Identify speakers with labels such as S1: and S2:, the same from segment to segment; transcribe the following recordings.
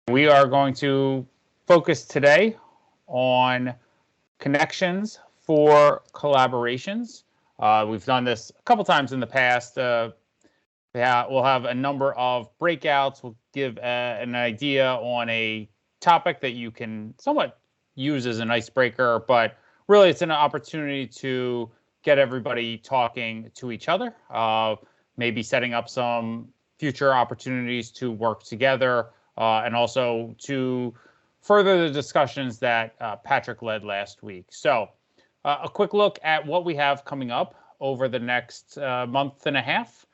S1: We are going to focus today on connections for collaborations. We've done this a couple times in the past. We'll have a number of breakouts. We'll give an idea on a topic that you can somewhat use as an icebreaker, but really it's an opportunity to get everybody talking to each other, maybe setting up some future opportunities to work together, and also to further the discussions that Patrick led last week. So a quick look at what we have coming up over the next month and a half.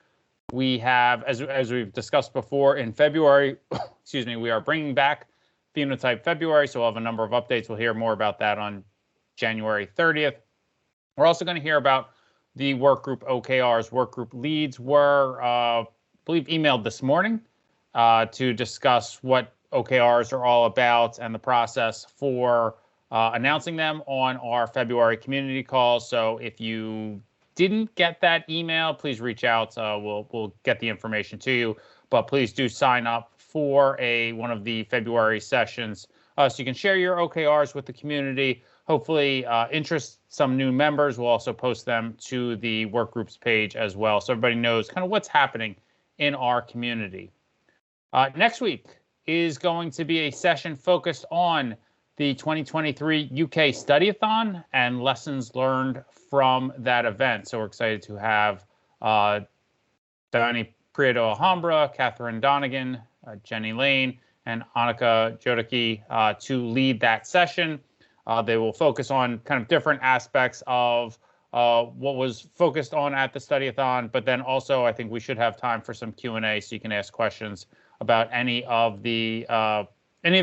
S1: We have, as we've discussed before, in February, excuse me, we are bringing back Phenotype February, so we'll have a number of updates. We'll hear more about that on January 30th. We're also going to hear about the work group OKRs. Work group leads were, I believe, emailed this morning to discuss what OKRs are all about and the process for announcing them on our February community calls. So if you didn't get that email, please reach out. We'll get the information to you. But please do sign up for one of the February sessions so you can share your OKRs with the community. Hopefully interest some new members. We'll also post them to the work groups page as well, so everybody knows kind of what's happening in our community. Next week is going to be a session focused on the 2023 UK Studyathon and lessons learned from that event. So we're excited to have Dani Prieto Alhambra, Catherine Donegan, Jenny Lane, and Annika Jodicki to lead that session. They will focus on kind of different aspects of what was focused on at the Studyathon, but then also I think we should have time for some Q&A so you can ask questions about any of the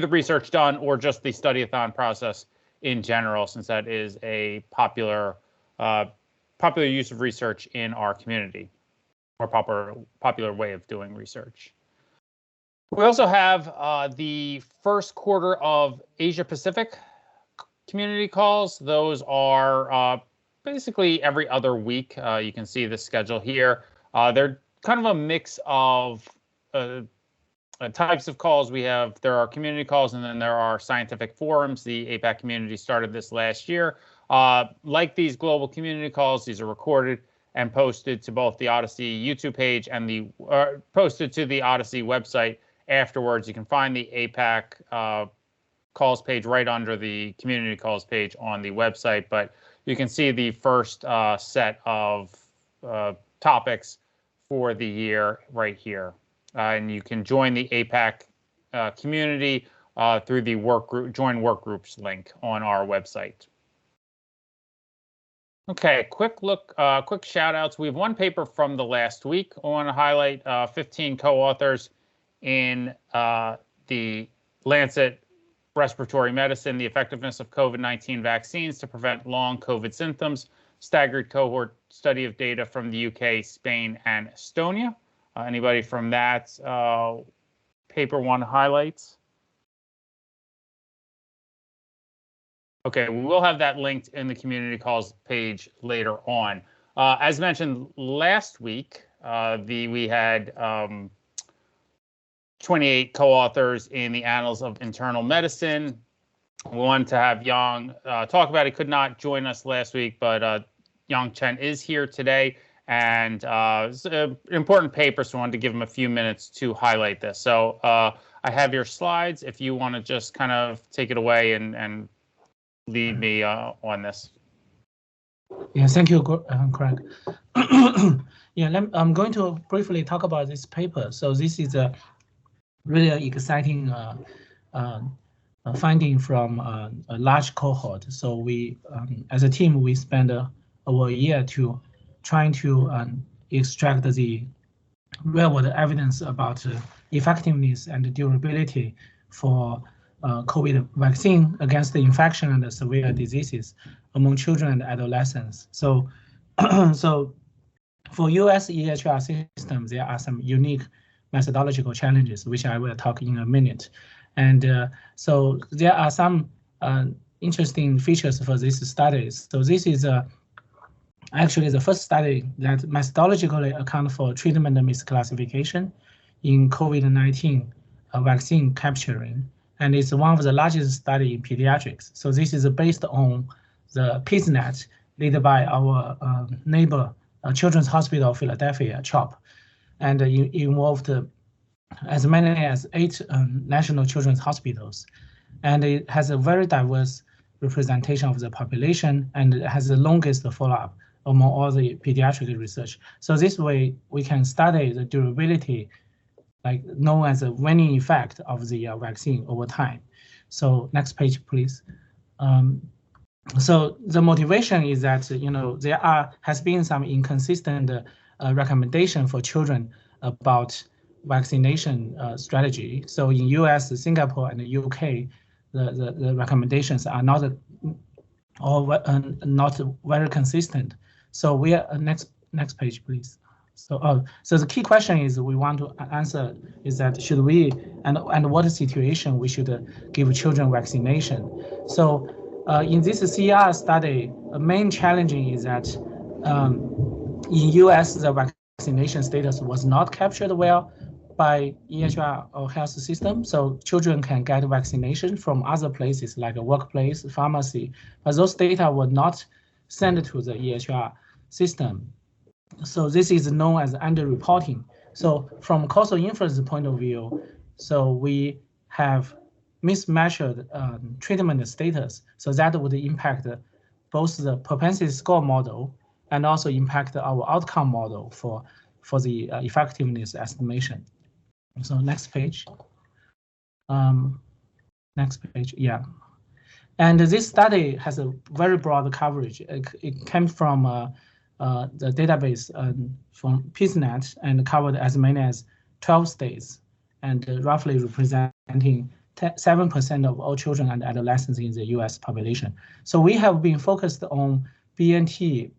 S1: research done or just the Studyathon process in general, since that is a popular use of research in our community, or popular way of doing research. We also have the first quarter of Asia Pacific community calls. Those are basically every other week. You can see the schedule here. They're kind of a mix of types of calls. There are community calls, and then there are scientific forums. The APAC community started this last year. Like these global community calls, these are recorded and posted to both the Odyssey YouTube page and posted to the Odyssey website afterwards. You can find the APAC calls page right under the community calls page on the website, but you can see the first set of topics for the year right here. And you can join the APAC community through the join work groups link on our website. Okay, quick shout outs. We have one paper from the last week. I want to highlight 15 co-authors in the Lancet Respiratory Medicine, the effectiveness of COVID-19 vaccines to prevent long COVID symptoms, staggered cohort study of data from the UK, Spain, and Estonia. Anybody from that paper want highlights? Okay, we will have that linked in the community calls page later on. As mentioned last week, we had 28 co-authors in the Annals of Internal Medicine. We wanted to have Yang talk about it. He could not join us last week, but Yang Chen is here today, and it's an important paper, so I wanted to give him a few minutes to highlight this. So I have your slides if you want to just kind of take it away and lead me on this.
S2: Yeah, thank you, Craig. Yeah, I'm going to briefly talk about this paper. So this is a really exciting finding from a large cohort. So we, as a team, we spent over a year to trying to extract the real-world evidence about effectiveness and durability for COVID vaccine against the infection and the severe diseases among children and adolescents. So, so for US EHR systems, there are some unique methodological challenges, which I will talk in a minute. And so there are some interesting features for this study. So this is actually the first study that methodologically account for treatment misclassification in COVID-19 vaccine capturing, and it's one of the largest study in pediatrics. So this is based on the PISNet led by our neighbor, Children's Hospital of Philadelphia, CHOP, and it involved as many as 8 national children's hospitals, and it has a very diverse representation of the population, and it has the longest follow-up among all the pediatric research. So this way we can study the durability, like known as a waning effect of the vaccine over time. So next page, please. So the motivation is that there has been some inconsistent recommendation for children about vaccination strategy. So in US, Singapore, and the UK, the recommendations are not not very consistent. So we are next page, please. So so the key question is we want to answer is that should we and what situation we should give children vaccination. So in this CR study, the main challenge is that in US the vaccination status was not captured well by EHR or health system, so children can get vaccination from other places like a workplace, pharmacy, but those data were not sent to the EHR system. So this is known as underreporting. So from causal inference point of view, so we have mismatched treatment status, so that would impact both the propensity score model and also impact our outcome model for the effectiveness estimation. So next page. Next page, yeah. And this study has a very broad coverage. It came from the database from PISNet and covered as many as 12 states and roughly representing 7% of all children and adolescents in the US population. So we have been focused on BNT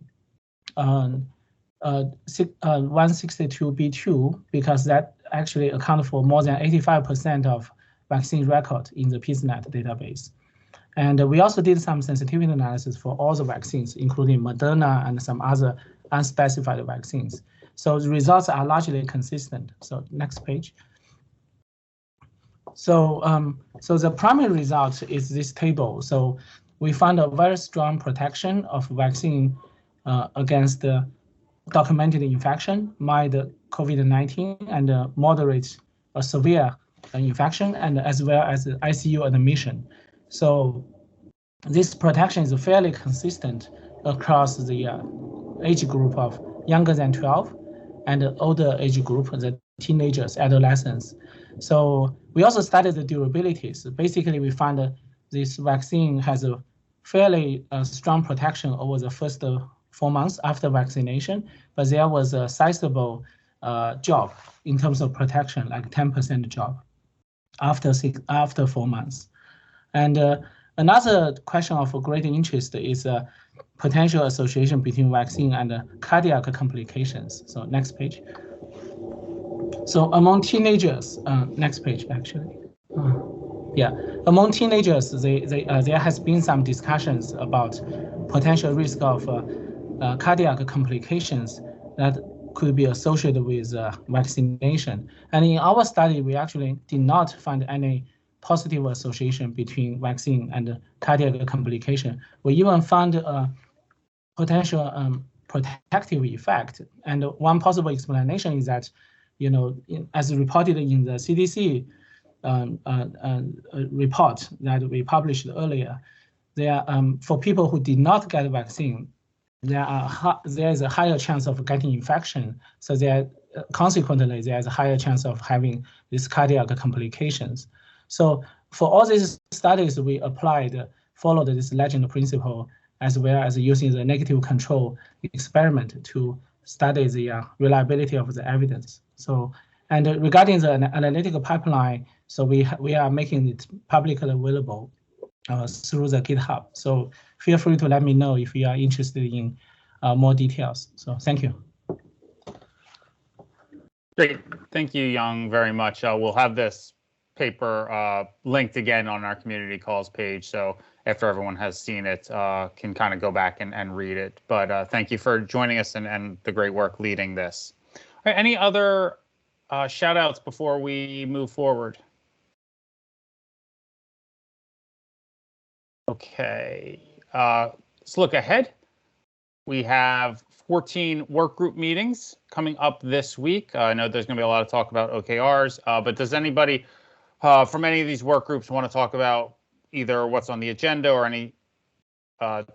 S2: 162b2 because that actually accounts for more than 85% of vaccine record in the PISNet database. And we also did some sensitivity analysis for all the vaccines, including Moderna and some other unspecified vaccines. So the results are largely consistent. So next page. So, so the primary result is this table. So we found a very strong protection of vaccine against the documented infection, mild COVID-19, and moderate or severe infection, and as well as ICU admission. So this protection is fairly consistent across the age group of younger than 12 and the older age group, the teenagers, adolescents. So we also studied the durability. So basically, we found this vaccine has a fairly strong protection over the first 4 months after vaccination, but there was a sizable drop in terms of protection, like 10% drop after 4 months. And another question of great interest is potential association between vaccine and cardiac complications. So next page. So among teenagers, next page actually. Yeah, among teenagers, there has been some discussions about potential risk of cardiac complications that could be associated with vaccination. And in our study, we actually did not find any positive association between vaccine and cardiac complication. We even found a potential protective effect. And one possible explanation is that, as reported in the CDC report that we published earlier, there for people who did not get a vaccine, there is a higher chance of getting infection. So consequently, there is a higher chance of having these cardiac complications. So for all these studies, we followed this legend principle, as well as using the negative control experiment to study the reliability of the evidence. So, and regarding the analytical pipeline, so we are making it publicly available through the GitHub. So feel free to let me know if you are interested in more details. So thank you.
S1: Great. Thank you, Young, very much. We'll have this paper linked again on our community calls page. So after everyone has seen it, can kind of go back and read it. But thank you for joining us and the great work leading this. All right, any other shout outs before we move forward? Okay, let's look ahead. We have 14 work group meetings coming up this week. I know there's going to be a lot of talk about OKRs, but does anybody from any of these work groups want to talk about either what's on the agenda or any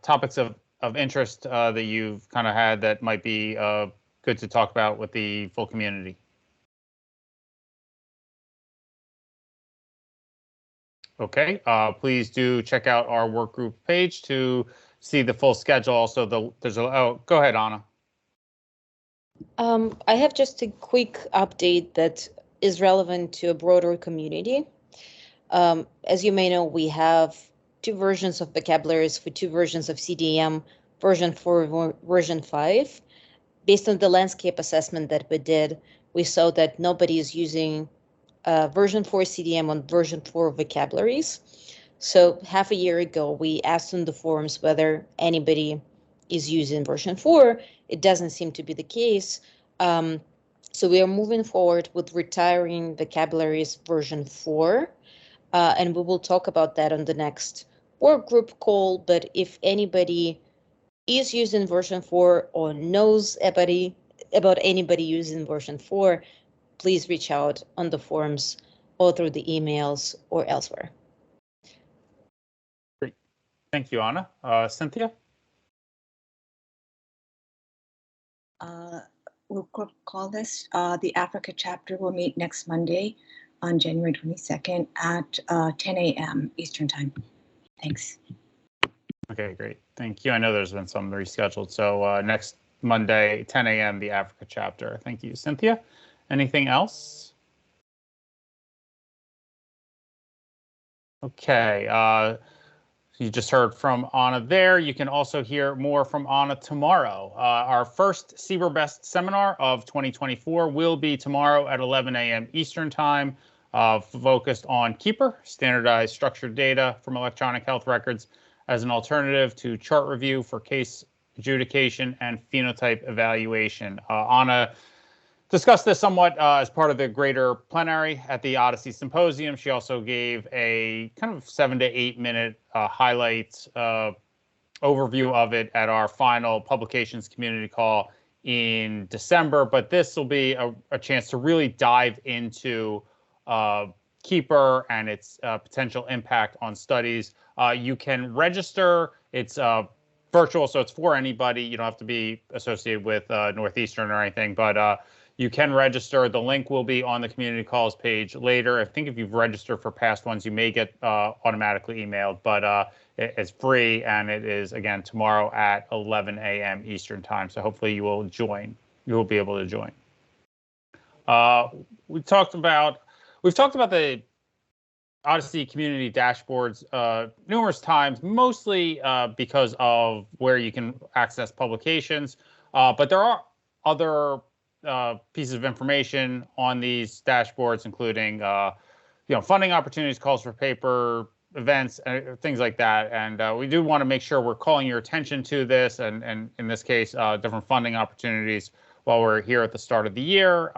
S1: topics of interest that you've kind of had that might be good to talk about with the full community? Okay, please do check out our work group page to see the full schedule. Also, go ahead, Anna.
S3: I have just a quick update that is relevant to a broader community. As you may know, we have two versions of vocabularies for two versions of CDM, version 4, version 5. Based on the landscape assessment that we did, we saw that nobody is using version 4 CDM on version 4 vocabularies. So half a year ago, we asked on the forums whether anybody is using version 4. It doesn't seem to be the case. So we are moving forward with retiring vocabularies version 4. And we will talk about that on the next work group call. But if anybody is using version 4 or knows about anybody using version 4, please reach out on the forums or through the emails or elsewhere.
S1: Great. Thank you, Anna. Cynthia?
S4: We'll call this. The Africa chapter will meet next Monday on January 22nd at 10 a.m. Eastern Time. Thanks.
S1: Okay, great. Thank you. I know there's been some rescheduled. So next Monday, 10 a.m., the Africa chapter. Thank you, Cynthia. Anything else? Okay. You just heard from Anna there. You can also hear more from Anna tomorrow. Our first CBER-Best seminar of 2024 will be tomorrow at 11 a.m. Eastern Time, focused on Keeper, standardized structured data from electronic health records as an alternative to chart review for case adjudication and phenotype evaluation. Anna discussed this somewhat as part of the greater plenary at the Odyssey Symposium. She also gave a kind of 7 to 8 minute highlights overview of it at our final publications community call in December. But this will be a chance to really dive into Keeper and its potential impact on studies. You can register. It's virtual, so it's for anybody. You don't have to be associated with Northeastern or anything, but you can register. The link will be on the community calls page later. I think if you've registered for past ones, you may get automatically emailed, but it's free, and it is, again, tomorrow at 11 a.m. Eastern Time. So hopefully you will join. You will be able to join. We've talked about the Odyssey community dashboards numerous times, mostly because of where you can access publications, but there are other pieces of information on these dashboards, including funding opportunities, calls for paper, events, things like that. And we do want to make sure we're calling your attention to this, and in this case, different funding opportunities while we're here at the start of the year.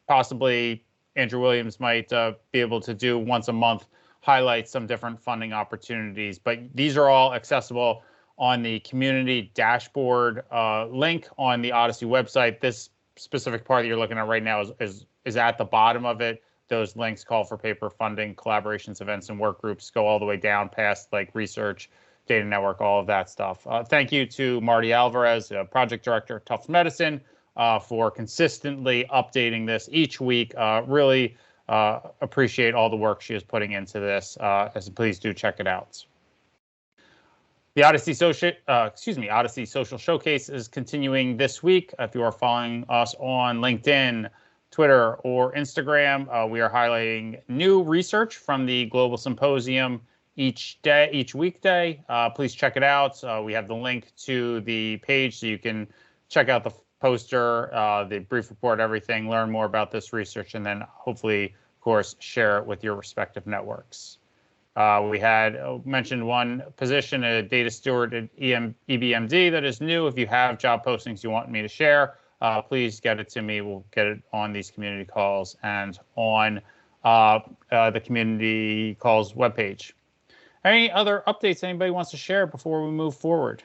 S1: Possibly Andrew Williams might be able to do once a month, highlight some different funding opportunities. But these are all accessible on the community dashboard link on the Odyssey website. This specific part that you're looking at right now is at the bottom of it. Those links, call for paper, funding, collaborations, events, and work groups, go all the way down past like research, data network, all of that stuff. Thank you to Marty Alvarez, project director at Tufts Medicine, for consistently updating this each week. Really appreciate all the work she is putting into this. Please do check it out. The Odyssey Social Showcase is continuing this week. If you are following us on LinkedIn, Twitter, or Instagram, we are highlighting new research from the Global Symposium each weekday. Please check it out. We have the link to the page so you can check out the poster, the brief report, everything, learn more about this research, and then hopefully, of course, share it with your respective networks. We had mentioned one position, a data steward at EBMD, that is new. If you have job postings you want me to share, please get it to me. We'll get it on these community calls and on the community calls webpage. Any other updates anybody wants to share before we move forward?